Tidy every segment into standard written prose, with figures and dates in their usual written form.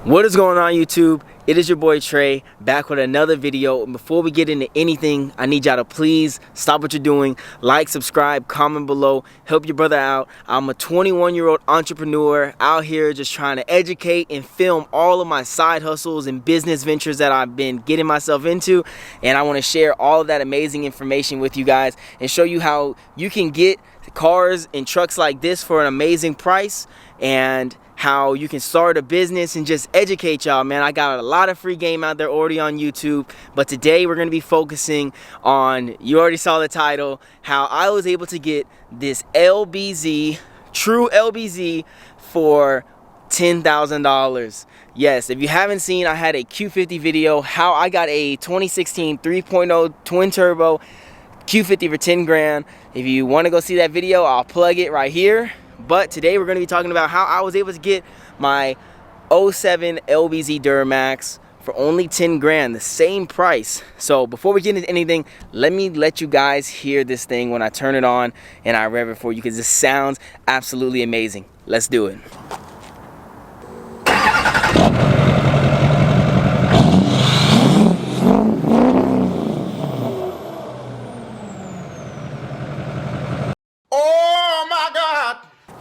What is going on, YouTube? It is your boy Trey, back with another video. And before we get into anything, I need y'all to please stop what you're doing, like, subscribe, comment below, help your brother out. I'm a 21-year-old entrepreneur out here just trying to educate and film all of my side hustles and business ventures that I've been getting myself into. And I want to share all of that amazing information with you guys and show you how you can get cars and trucks like this for an amazing price, and how you can start a business and just educate y'all, man. I got a lot of free game out there already on YouTube, but today we're going to be focusing on, you already saw the title, how I was able to get this Lbz, true Lbz, for $10,000. Yes, if you haven't seen, I had a Q50 video, how I got a 2016 3.0 twin turbo Q50 for 10 grand. If you want to go see that video, I'll plug it right here. But today we're going to be talking about how I was able to get my 07 Lbz Duramax for only 10 grand, the same price. So before we get into anything, let me let you guys hear this thing when I turn it on and I rev it for you, because this sounds absolutely amazing. Let's do it.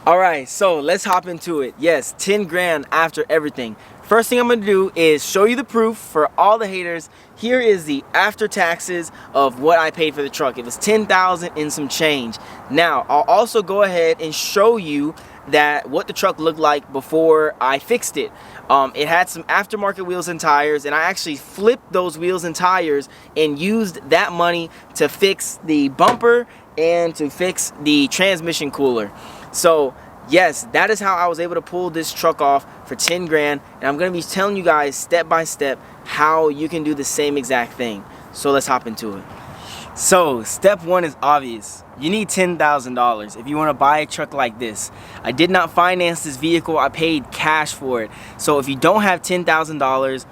Alright, so let's hop into it. Yes, 10 grand after everything. First thing I'm going to do is show you the proof for all the haters. Here is the after taxes of what I paid for the truck. It was $10,000 and some change. Now, I'll also go ahead and show you that what the truck looked like before I fixed it. It had some aftermarket wheels and tires, and I actually flipped those wheels and tires and used that money to fix the bumper and to fix the transmission cooler. So yes, that is how I was able to pull this truck off for 10 grand, and I'm going to be telling you guys step by step how you can do the same exact thing. So let's hop into it. So step one is obvious. You need $10,000 if you want to buy a truck like this. I did not finance this vehicle, I paid cash for it. So if you don't have $10,000,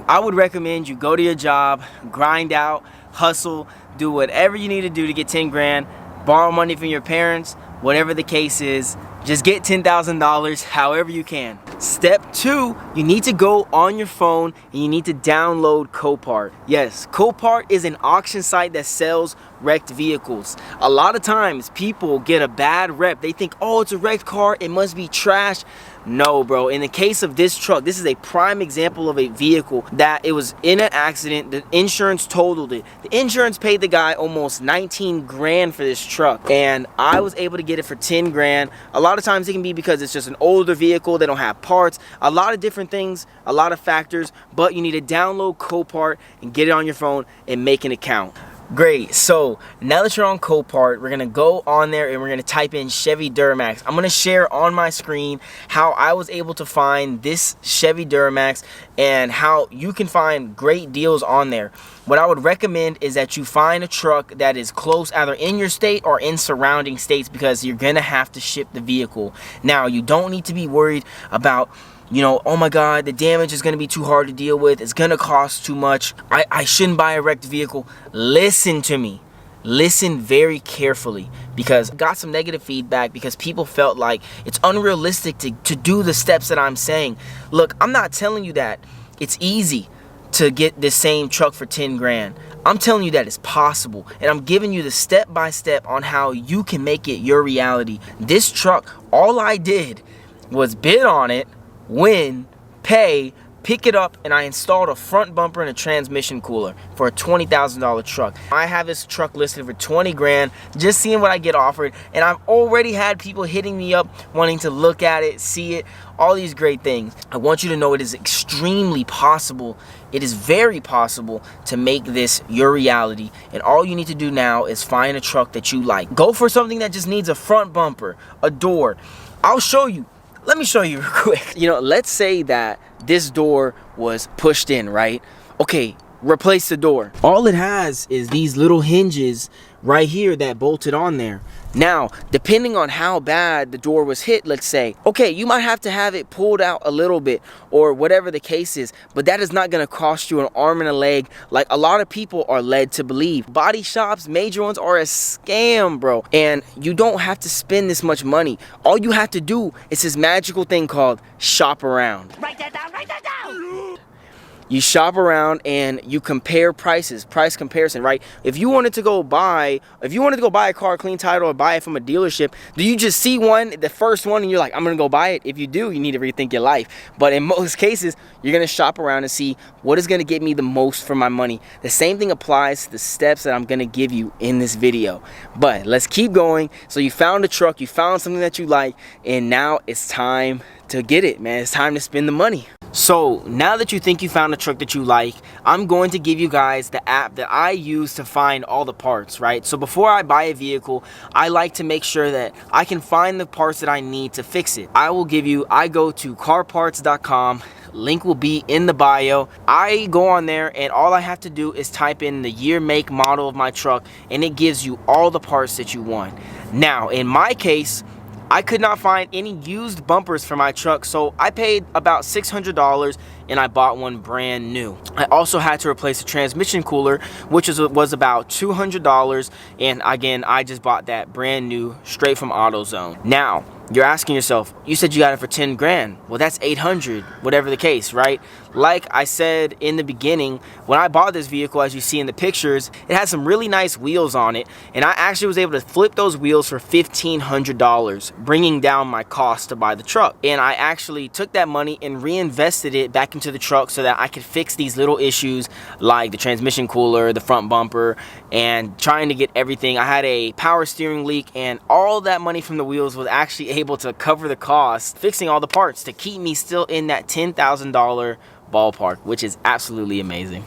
I would recommend you go to your job, grind out, hustle, do whatever you need to do to get 10 grand, borrow money from your parents, whatever the case is. Just get $10,000 however you can. Step two, you need to go on your phone and you need to download Copart. Yes, Copart is an auction site that sells wrecked vehicles. A lot of times people get a bad rep. They think, oh, it's a wrecked car, it must be trash. No, bro. In the case of this truck, this is a prime example of a vehicle that it was in an accident. The insurance totaled it. The insurance paid the guy almost 19 grand for this truck, and I was able to get it for 10 grand. A lot of times it can be because it's just an older vehicle, they don't have parts, a lot of different things, a lot of factors, but you need to download Copart and get it on your phone and make an account. Great, so now that you're on Copart, we're gonna go on there and we're gonna type in Chevy Duramax. I'm gonna share on my screen how I was able to find this Chevy Duramax and how you can find great deals on there. What I would recommend is that you find a truck that is close, either in your state or in surrounding states, because you're gonna have to ship the vehicle. Now, you don't need to be worried about, you know, oh my God, the damage is going to be too hard to deal with. It's going to cost too much. I shouldn't buy a wrecked vehicle. Listen to me. Listen very carefully, because I got some negative feedback because people felt like it's unrealistic to do the steps that I'm saying. Look, I'm not telling you that it's easy to get this same truck for 10 grand. I'm telling you that it's possible, and I'm giving you the step by step on how you can make it your reality. This truck, all I did was bid on it, win, pay, pick it up, and I installed a front bumper and a transmission cooler for a $20,000 truck. I have this truck listed for 20 grand, just seeing what I get offered, and I've already had people hitting me up wanting to look at it, see it, all these great things. I want you to know it is extremely possible. It is very possible to make this your reality, and all you need to do now is find a truck that you like. Go for something that just needs a front bumper, a door. I'll show you. Let me show you real quick. You know, let's say that this door was pushed in, right? Okay, replace the door. All it has is these little hinges right here that bolted on there. Now, depending on how bad the door was hit, let's say, okay, you might have to have it pulled out a little bit or whatever the case is, but that is not going to cost you an arm and a leg like a lot of people are led to believe. Body shops, major ones, are a scam, bro. And you don't have to spend this much money. All you have to do is this magical thing called shop around. Write that down, write that down! you shop around and you compare prices, price comparison, right? If you wanted to go buy a car, clean title, or buy it from a dealership, do you just see one, the first one, and you're like, I'm gonna go buy it? If you do, you need to rethink your life. But in most cases, you're gonna shop around and see what is gonna get me the most for my money. The same thing applies to the steps that I'm gonna give you in this video. But let's keep going. So you found a truck, you found something that you like, and now it's time to get it, man. It's time to spend the money. So now that you think you found a truck that you like, I'm going to give you guys the app that I use to find all the parts, right? So before I buy a vehicle, I like to make sure that I can find the parts that I need to fix it. I go to carparts.com. Link will be in the bio. I go on there and all I have to do is type in the year, make, model of my truck, and it gives you all the parts that you want. Now, in my case, I could not find any used bumpers for my truck, so I paid about $600 and I bought one brand new. I also had to replace the transmission cooler, which was about $200, and again, I just bought that brand new straight from AutoZone. Now, you're asking yourself, you said you got it for 10 grand. Well, that's 800, whatever the case, right? Like I said in the beginning, when I bought this vehicle, as you see in the pictures, it had some really nice wheels on it, and I actually was able to flip those wheels for $1,500, bringing down my cost to buy the truck. And I actually took that money and reinvested it back into the truck so that I could fix these little issues like the transmission cooler, the front bumper, and trying to get everything. I had a power steering leak, and all that money from the wheels was actually able to cover the cost fixing all the parts to keep me still in that $10,000 ballpark, which is absolutely amazing.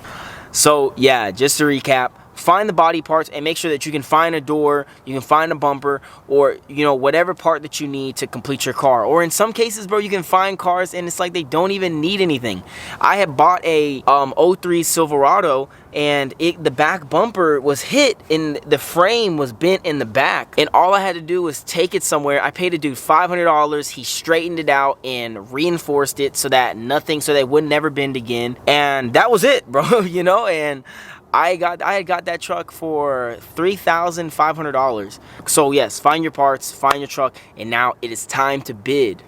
So yeah, just to recap, find the body parts and make sure that you can find a door, you can find a bumper, or whatever part that you need to complete your car. Or in some cases, bro, you can find cars and it's like they don't even need anything. I had bought a 03 Silverado, and the back bumper was hit and the frame was bent in the back, and all I had to do was take it somewhere. I paid a dude $500. He straightened it out and reinforced it so that it would never bend again, and that was it, bro. And I had got that truck for $3,500. So yes, find your parts, find your truck, and now it is time to bid.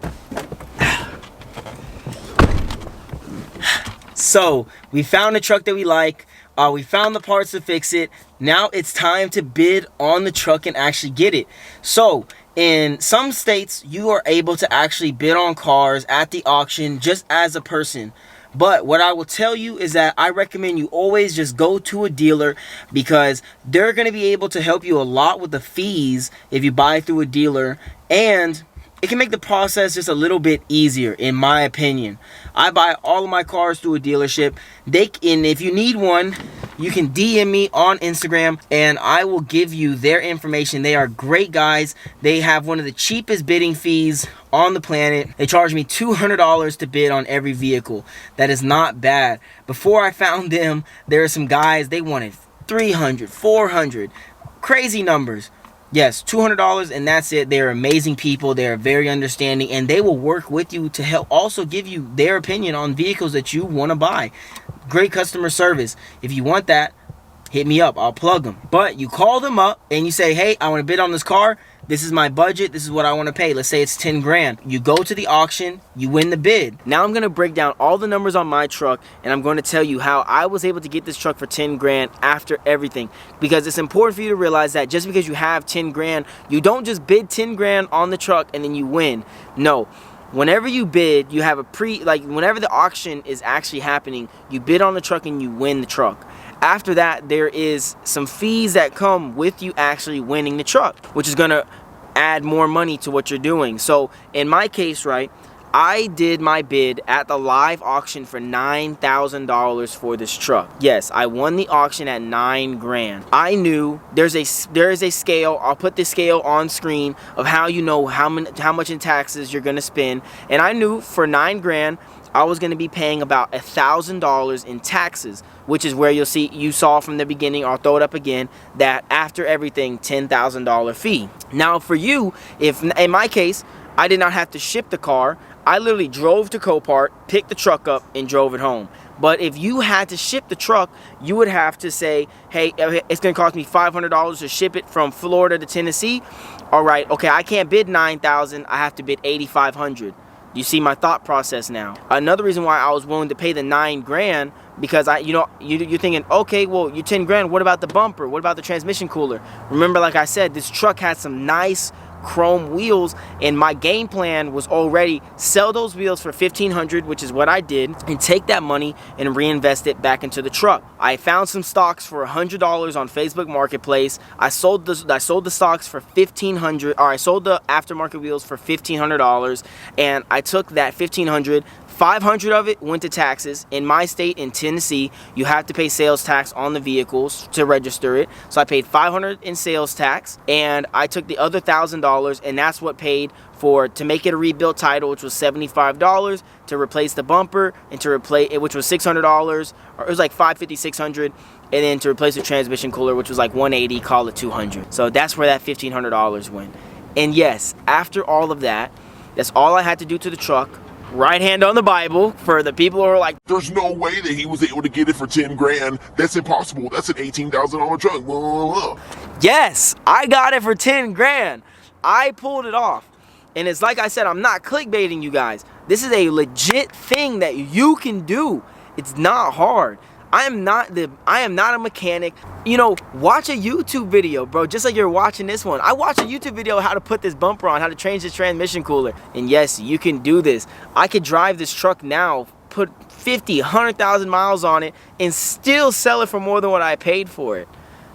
So we found a truck that we like. We found the parts to fix it. Now it's time to bid on the truck and actually get it. So in some states, you are able to actually bid on cars at the auction just as a person. But what I will tell you is that I recommend you always just go to a dealer, because they're going to be able to help you a lot with the fees if you buy through a dealer, and it can make the process just a little bit easier, in my opinion. I buy all of my cars through a dealership. And if you need one, you can DM me on Instagram and I will give you their information. They are great guys. They have one of the cheapest bidding fees on the planet. They charge me $200 to bid on every vehicle. That is not bad. Before I found them, there are some guys, they wanted $300, $400, crazy numbers. Yes, $200 and that's it. They're amazing people. They're very understanding, and they will work with you to help also give you their opinion on vehicles that you want to buy. Great customer service. If you want that, hit me up. I'll plug them. But you call them up and you say, hey, I want to bid on this car. This is my budget. This is what I want to pay. Let's say it's 10 grand. You go to the auction, you win the bid. Now I'm going to break down all the numbers on my truck, and I'm going to tell you how I was able to get this truck for 10 grand after everything. Because it's important for you to realize that just because you have 10 grand, you don't just bid 10 grand on the truck and then you win. No. Whenever you bid, you have whenever the auction is actually happening, you bid on the truck and you win the truck. After that, there is some fees that come with you actually winning the truck, which is going to add more money to what you're doing. So in my case, right, I did my bid at the live auction for $9,000 for this truck. Yes, I won the auction at 9 grand. I knew there is a scale. I'll put the scale on screen of how you know how much in taxes you're going to spend. And I knew for 9 grand, I was going to be paying about $1,000 in taxes, which is where you saw from the beginning, I'll throw it up again, that after everything, $10,000 fee. Now for you, if in my case, I did not have to ship the car, I literally drove to Copart, picked the truck up, and drove it home. But if you had to ship the truck, you would have to say, hey, it's going to cost me $500 to ship it from Florida to Tennessee. All right, okay, I can't bid $9,000, I have to bid $8,500. You see my thought process now. Another reason why I was willing to pay the 9 grand because you're thinking, okay, well, you're 10 grand. What about the bumper? What about the transmission cooler? Remember, like I said, this truck had some nice chrome wheels, and my game plan was already sell those wheels for $1,500, which is what I did, and take that money and reinvest it back into the truck. I found some stocks for $100 on Facebook Marketplace. I sold the stocks for $1,500, or I sold the aftermarket wheels for $1,500, and I took that $1,500. 500 of it went to taxes. In my state, in Tennessee, you have to pay sales tax on the vehicles to register it. So I paid $500 in sales tax, and I took the other $1,000, and that's what paid to make it a rebuilt title, which was $75, to replace the bumper, and to replace it, which was $600, or it was like $550, $600, and then to replace the transmission cooler, which was like $180, call it $200. So that's where that $1,500 went. And yes, after all of that, that's all I had to do to the truck. Right hand on the Bible for the people who are like, there's no way that he was able to get it for 10 grand. That's impossible. That's an $18,000 truck. Blah, blah, blah. Yes, I got it for 10 grand. I pulled it off. And it's like I said, I'm not clickbaiting you guys. This is a legit thing that you can do. It's not hard. I am not a mechanic. Watch a YouTube video, bro, just like you're watching this one. I watched a YouTube video how to put this bumper on, how to change this transmission cooler. And yes, you can do this. I could drive this truck now, put 50, 100,000 miles on it, and still sell it for more than what I paid for it.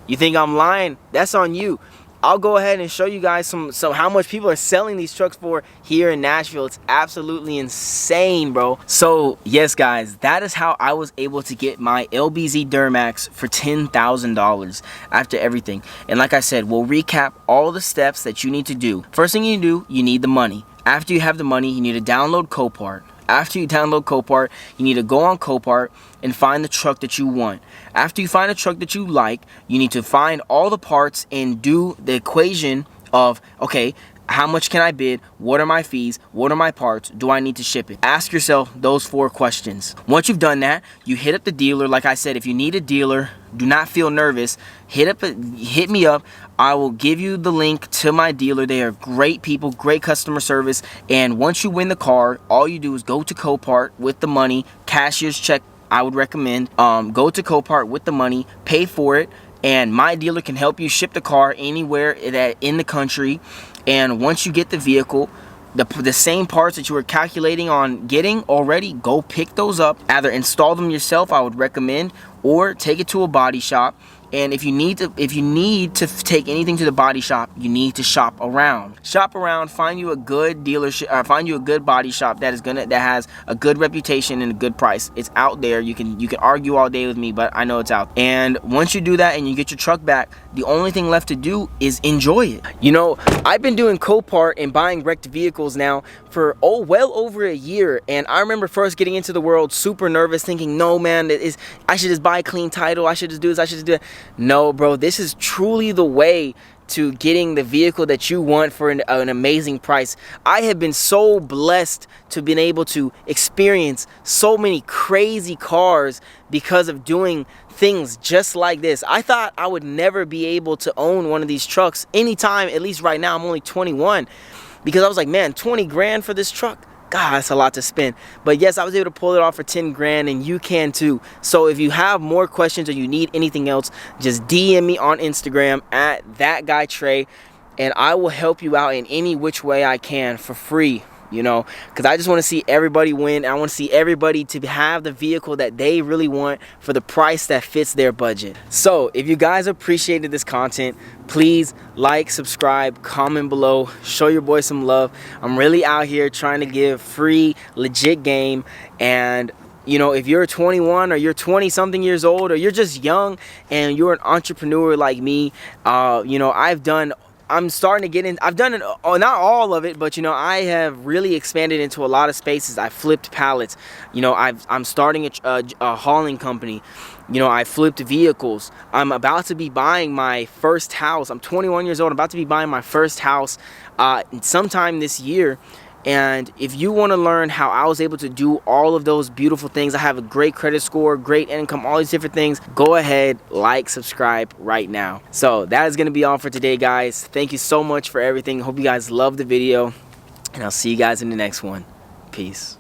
You think I'm lying? That's on you. I'll go ahead and show you guys some how much people are selling these trucks for here in Nashville. It's absolutely insane, bro. So yes, guys, that is how I was able to get my Lbz Duramax for $10,000 after everything. And like I said, we'll recap all the steps that you need to do. First thing you do, you need the money. After you have the money, you need to download Copart. After you download Copart, you need to go on Copart and find the truck that you want. After you find a truck that you like, you need to find all the parts and do the equation of, okay, how much can I bid? What are my fees? What are my parts? Do I need to ship it? Ask yourself those 4 questions. Once you've done that, you hit up the dealer. Like I said, if you need a dealer, do not feel nervous. Hit me up. I will give you the link to my dealer. They are great people, great customer service. And once you win the car, all you do is go to Copart with the money, cashier's check. I would recommend go to Copart with the money, pay for it, and my dealer can help you ship the car anywhere in the country. And once you get the vehicle, the same parts that you were calculating on getting already, go pick those up. Either install them yourself, I would recommend, or take it to a body shop. And if you need to take anything to the body shop, you need to shop around. Shop around, find you a good dealership, or find you a good body shop that has a good reputation and a good price. It's out there. You can argue all day with me, but I know it's out. And once you do that and you get your truck back, the only thing left to do is enjoy it. I've been doing Copart and buying wrecked vehicles now for well over a year, and I remember first getting into the world super nervous, thinking, no man, I should just buy a clean title, I should just do this, I should just do that. No, bro, this is truly the way to getting the vehicle that you want for an amazing price. I have been so blessed to been able to experience so many crazy cars because of doing things just like this. I thought I would never be able to own one of these trucks anytime, at least right now. I'm only 21, because I was like, man, 20 grand for this truck? God, that's a lot to spend. But yes, I was able to pull it off for 10 grand, and you can too. So if you have more questions or you need anything else, just DM me on Instagram at ThatGuyTrey, and I will help you out in any which way I can for free. Because I just want to see everybody win. I want to see everybody to have the vehicle that they really want for the price that fits their budget. So if you guys appreciated this content, please like, subscribe, comment below, show your boy some love. I'm really out here trying to give free, legit game. And if you're 21 or you're 20 something years old, or you're just young and you're an entrepreneur like me, I'm starting to get in. I've done it, not all of it, but I have really expanded into a lot of spaces. I flipped pallets. I'm starting a hauling company. I flipped vehicles. I'm about to be buying my first house. I'm 21 years old. I'm about to be buying my first house sometime this year. And if you want to learn how I was able to do all of those beautiful things, I have a great credit score, great income, all these different things, go ahead, like, subscribe right now. So that is going to be all for today, guys. Thank you so much for everything. Hope you guys love the video, and I'll see you guys in the next one. Peace.